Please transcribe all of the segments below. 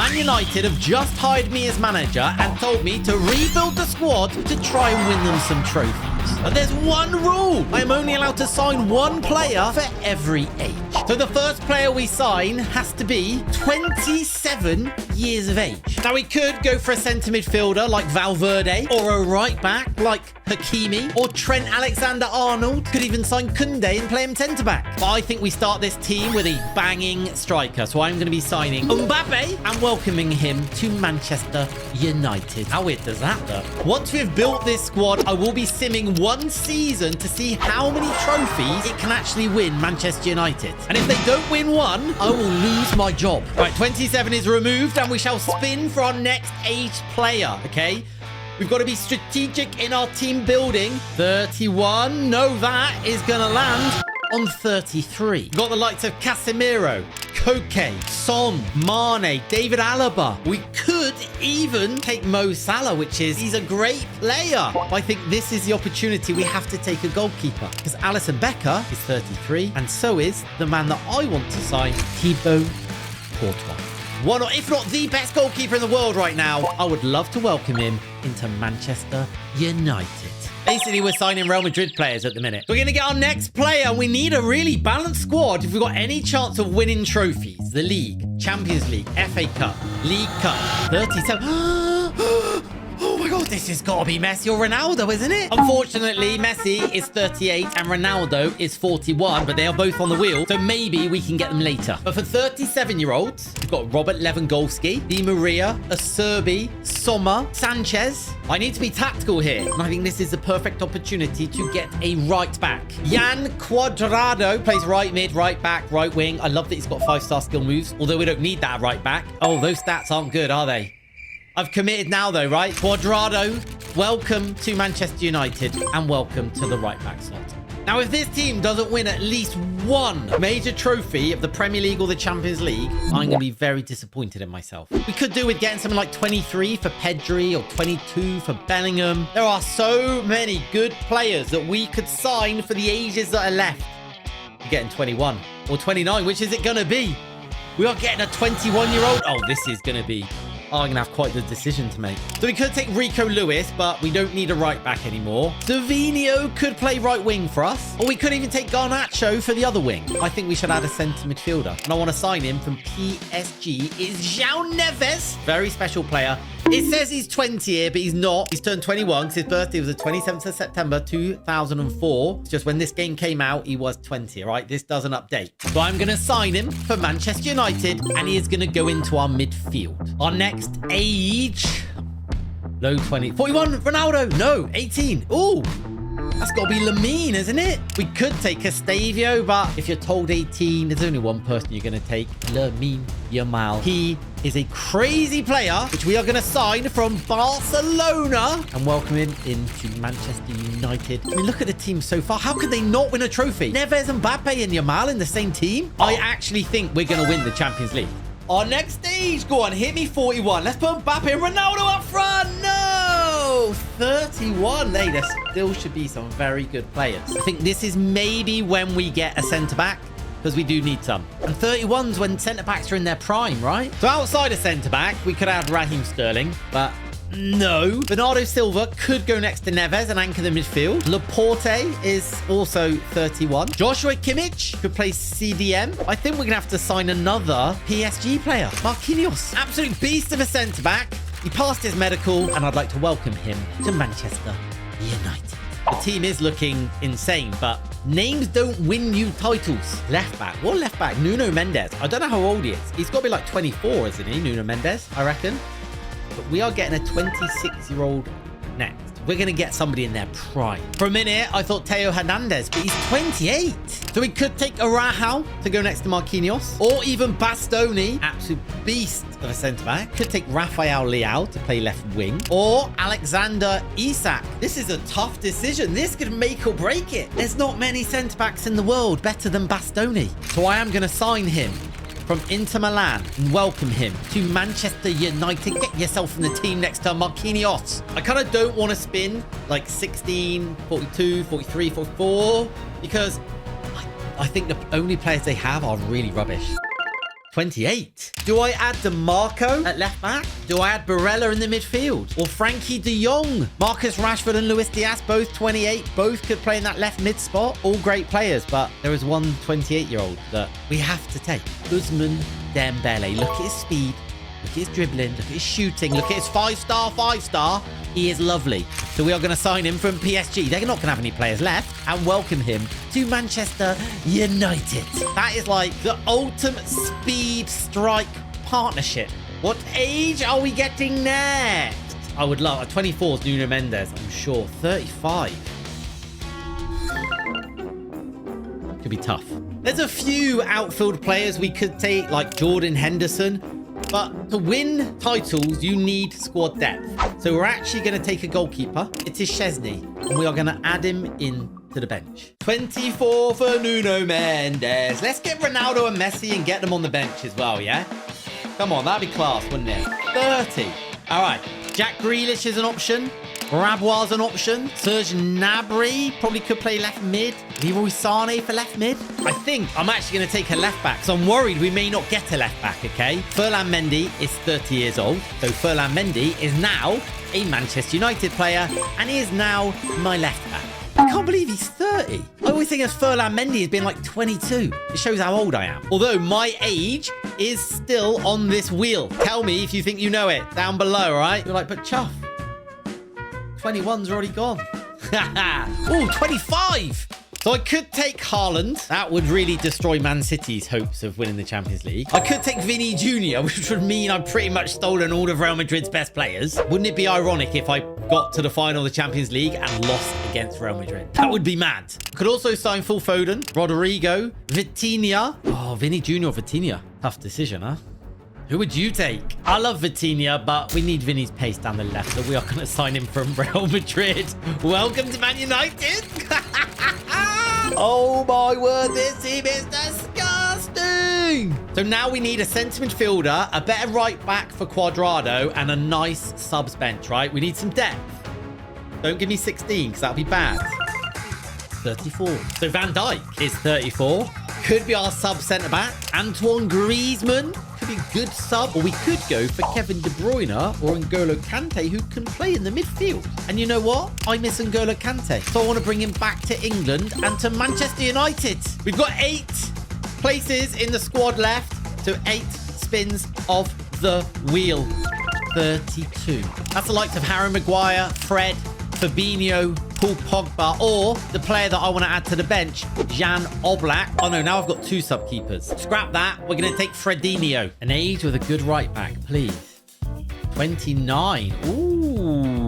Man United have just hired me as manager and told me to rebuild the squad to try and win them some trophies. But there's one rule. I am only allowed to sign one player for every age. So the first player we sign has to be 27 years of age. Now we could go for a centre midfielder like Valverde, or a right back like Hakimi, or Trent Alexander-Arnold. Could even sign Koundé and play him centre back. But I think we start this team with a banging striker. So I'm going to be signing Mbappe and welcoming him to Manchester United. How weird does that look? Once we've built this squad, I will be simming one season to see how many trophies it can actually win Manchester United. And if they don't win one, I will lose my job. Right, 27 is removed and we shall spin for our next age player, okay? We've got to be strategic in our team building. 31, no, that is going to land on 33. We've got the likes of Casemiro, Koke, Son, Mane, David Alaba. We could even take Mo Salah, he's a great player. But I think this is the opportunity we have to take a goalkeeper, because Alisson Becker is 33, and so is the man that I want to sign, Thibaut Courtois. One, or if not the best goalkeeper in the world right now. I would love to welcome him into Manchester United. Basically, we're signing Real Madrid players at the minute. We're going to get our next player. We need a really balanced squad if we've got any chance of winning trophies. The League, Champions League, FA Cup, League Cup. 37. Oh my God, this has got to be Messi or Ronaldo, isn't it? Unfortunately, Messi is 38 and Ronaldo is 41, but they are both on the wheel, so maybe we can get them later. But for 37-year-olds, we've got Robert Lewandowski, Di Maria, Acerbi, Sommer, Sanchez. I need to be tactical here, and I think this is the perfect opportunity to get a right back. Yan Cuadrado plays right mid, right back, right wing. I love that he's got 5-star skill moves, although we don't need that right back. Oh, those stats aren't good, are they? I've committed now, though, right? Cuadrado, welcome to Manchester United and welcome to the right-back slot. Now, if this team doesn't win at least one major trophy of the Premier League or the Champions League, I'm going to be very disappointed in myself. We could do with getting something like 23 for Pedri or 22 for Bellingham. There are so many good players that we could sign for the ages that are left. We're getting 21 or 29. Which is it going to be? We are getting a 21-year-old. Oh, this is going to be... Oh, I'm going to have quite the decision to make. So we could take Rico Lewis, but we don't need a right back anymore. Savinho could play right wing for us. Or we could even take Garnacho for the other wing. I think we should add a centre midfielder. And I want to sign him from PSG. It's João Neves. Very special player. It says he's 20 here, but he's not. He's turned 21 because his birthday was the 27th of September, 2004. It's just when this game came out, he was 20, all right? This doesn't update. So I'm going to sign him for Manchester United, and he is going to go into our midfield. Our next age... Low 20. 41, Ronaldo. No, 18. Ooh. That's got to be Lamine, isn't it? We could take Castavio, but if you're told 18, there's only one person you're going to take. Lamine Yamal. He is a crazy player, which we are going to sign from Barcelona and welcome him into Manchester United. I mean, look at the team so far. How could they not win a trophy? Neves, Mbappe, and Yamal in the same team? I actually think we're going to win the Champions League. Our next stage, go on, hit me 41. Let's put Mbappe and Ronaldo up front. No, 31. Hey, there still should be some very good players. I think this is maybe when we get a centre-back, because we do need some. And 31's when centre-backs are in their prime, right? So outside of centre-back, we could add Raheem Sterling, but... no. Bernardo Silva could go next to Neves and anchor the midfield. Laporte is also 31. Joshua Kimmich could play CDM. I think we're going to have to sign another PSG player. Marquinhos. Absolute beast of a centre-back. He passed his medical, and I'd like to welcome him to Manchester United. The team is looking insane, but names don't win you titles. Left back. What left back? Nuno Mendes. I don't know how old he is. He's got to be like 24, isn't he? Nuno Mendes, I reckon. But we are getting a 26-year-old next. We're going to get somebody in their prime. For a minute, I thought Theo Hernandez, but he's 28. So we could take Araujo to go next to Marquinhos, or even Bastoni, absolute beast of a centre-back. Could take Rafael Leao to play left wing, or Alexander Isak. This is a tough decision. This could make or break it. There's not many centre-backs in the world better than Bastoni. So I am going to sign him from Inter Milan and welcome him to Manchester United. Get yourself in the team next to Marquinhos. I kind of don't want to spin like 16, 42, 43, 44 because I think the only players they have are really rubbish. 28. Do I add DeMarco at left back? Do I add Barella in the midfield? Or Frankie de Jong? Marcus Rashford and Luis Diaz, both 28. Both could play in that left mid spot. All great players, but there is one 28-year-old that we have to take. Ousmane Dembele. Look at his speed. Look at his dribbling. Look at his shooting. Look at his 5-star. He is lovely. So we are going to sign him from PSG. They're not going to have any players left and welcome him to Manchester United. That is like the ultimate speed strike partnership. What age are we getting next? I would love a 24's Nuno Mendes, I'm sure. 35. Could be tough. There's a few outfield players we could take, like Jordan Henderson. But to win titles, you need squad depth. So we're actually going to take a goalkeeper. It is Chesney. And we are going to add him in to the bench. 24 for Nuno Mendes. Let's get Ronaldo and Messi and get them on the bench as well, yeah? Come on, that'd be class, wouldn't it? 30. All right. Jack Grealish is an option. Rabois an option. Serge Gnabry probably could play left mid. Leroy Sané for left mid. I think I'm actually going to take a left back, so I'm worried we may not get a left back, okay? Ferland Mendy is 30 years old, so Ferland Mendy is now a Manchester United player, and he is now my left back. I can't believe he's 30. I always think of Ferland Mendy as being like 22. It shows how old I am. Although my age is still on this wheel. Tell me if you think you know it down below, all right? You're like, but Chuff, 21's already gone. Oh, 25. So I could take Haaland. That would really destroy Man City's hopes of winning the Champions League. I could take Vinny Jr., which would mean I've pretty much stolen all of Real Madrid's best players. Wouldn't it be ironic if I got to the final of the Champions League and lost against Real Madrid? That would be mad. Could also sign Phil Foden, Rodrigo, Vitinha. Oh, Vinny Jr. or Vitinha. Tough decision, huh? Who would you take? I love Vitinha, but we need Vinny's pace down the left, so we are going to sign him from Real Madrid. Welcome to Man United. Oh my word, this team is disgusting. So now we need a centre midfielder, a better right back for Cuadrado, and a nice subs bench, right? We need some depth. Don't give me 16, because that'll be bad. 34. So Van Dijk is 34. Could be our sub centre-back. Antoine Griezmann could be a good sub. Or we could go for Kevin De Bruyne or N'Golo Kante, who can play in the midfield. And you know what? I miss N'Golo Kante. So I want to bring him back to England and to Manchester United. We've got 8 places in the squad left. So 8 spins of the wheel. 32. That's the likes of Harry Maguire, Fred, Fabinho, Paul Pogba, or the player that I want to add to the bench, Jan Oblak. Oh no, now I've got 2 sub-keepers. Scrap that. We're going to take Fredinho. An age with a good right back, please. 29. Ooh.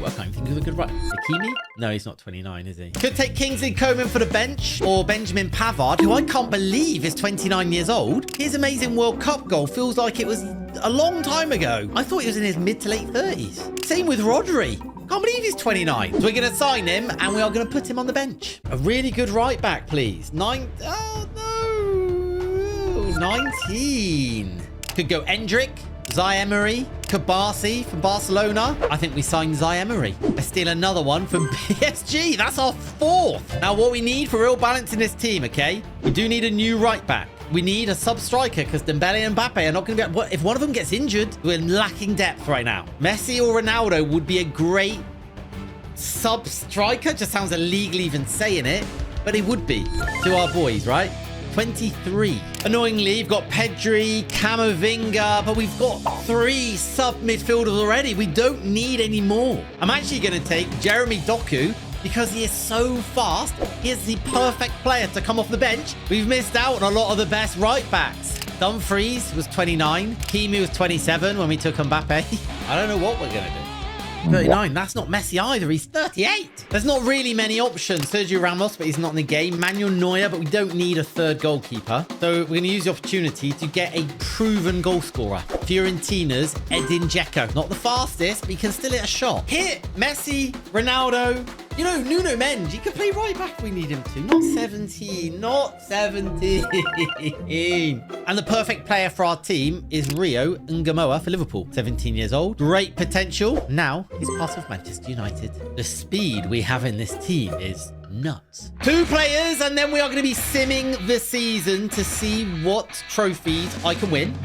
I can't think of a good right. Hakimi? No, he's not 29, is he? Could take Kingsley Coman for the bench, or Benjamin Pavard, who I can't believe is 29 years old. His amazing World Cup goal feels like it was a long time ago. I thought he was in his mid to late 30s. Same with Rodri. Can't believe he's 29. So we're going to sign him, and we are going to put him on the bench. A really good right back, please. 19. Could go Endrick, Zaire-Emery, Kabasi from Barcelona. I think we signed Zaire-Emery. Let's steal another one from PSG. That's our 4th. Now, what we need for real balance in this team, okay? We do need a new right back. We need a sub-striker because Dembele and Mbappe are not going to be... If one of them gets injured, we're lacking depth right now. Messi or Ronaldo would be a great sub-striker. Just sounds illegal even saying it, but it would be to our boys, right? 23. Annoyingly, you've got Pedri, Camavinga, but we've got 3 sub-midfielders already. We don't need any more. I'm actually going to take Jeremy Doku, because he is so fast. He is the perfect player to come off the bench. We've missed out on a lot of the best right backs. Dumfries was 29. Kimi was 27 when we took Mbappe. I don't know what we're going to do. 39. That's not Messi either. He's 38. There's not really many options. Sergio Ramos, but he's not in the game. Manuel Neuer, but we don't need a 3rd goalkeeper. So we're going to use the opportunity to get a proven goal scorer. Fiorentina's Edin Dzeko. Not the fastest, but he can still hit a shot. Hit Messi, Ronaldo. You know, Nuno Mendes, he could play right back if we need him to. Not 17. Not 17. And the perfect player for our team is Rio Ngamoa for Liverpool. 17 years old. Great potential. Now he's part of Manchester United. The speed we have in this team is nuts. 2 players, and then we are going to be simming the season to see what trophies I can win.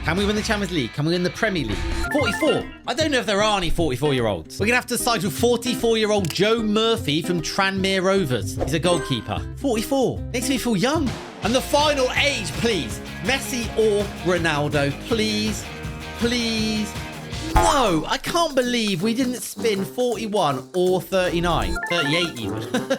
Can we win the Champions League? Can we win the Premier League? 44. I don't know if there are any 44-year-olds. We're going to have to side with 44-year-old Joe Murphy from Tranmere Rovers. He's a goalkeeper. 44. Makes me feel young. And the final age, please. Messi or Ronaldo. Please. Please. Whoa, I can't believe we didn't spin 41 or 39. 38 even.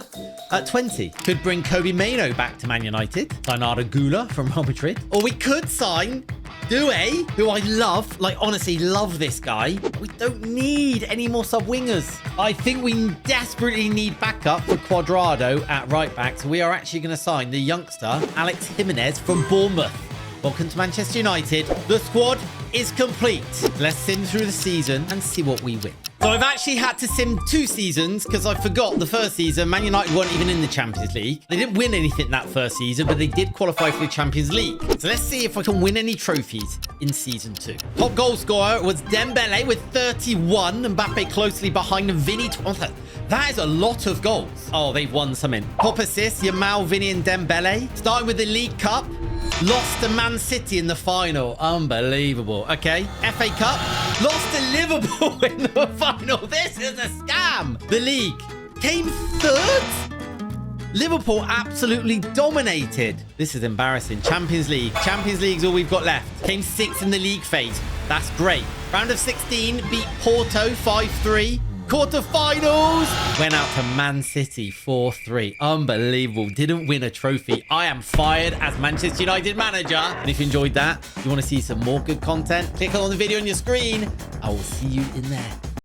At 20. Could bring Kobe Mainoo back to Man United. Sign Arda Güler from Real Madrid. Or we could sign Due, who I love. Like, honestly, love this guy. We don't need any more sub-wingers. I think we desperately need backup for Cuadrado at right back. So we are actually going to sign the youngster, Alex Jimenez from Bournemouth. Welcome to Manchester United. The squad is complete. Let's sim through the season and see what we win. So I've actually had to sim 2 seasons because I forgot the first season. Man United weren't even in the Champions League. They didn't win anything that first season, but they did qualify for the Champions League. So let's see if I can win any trophies in season 2. Top goal scorer was Dembele with 31. Mbappe closely behind Vinny. That is a lot of goals. Oh, they've won something. Top assists, Yamal, Vinny and Dembele. Starting with the League Cup. Lost to Man City in the final. Unbelievable. Okay. FA Cup. Lost to Liverpool in the final. This is a scam. The league. Came 3rd. Liverpool absolutely dominated. This is embarrassing. Champions League. Champions League's all we've got left. Came 6th in the league phase. That's great. Round of 16. Beat Porto 5-3. Quarterfinals. Went out to Man City 4-3. Unbelievable. Didn't win a trophy. I am fired as Manchester United manager. And if you enjoyed that, you want to see some more good content, click on the video on your screen. I will see you in there.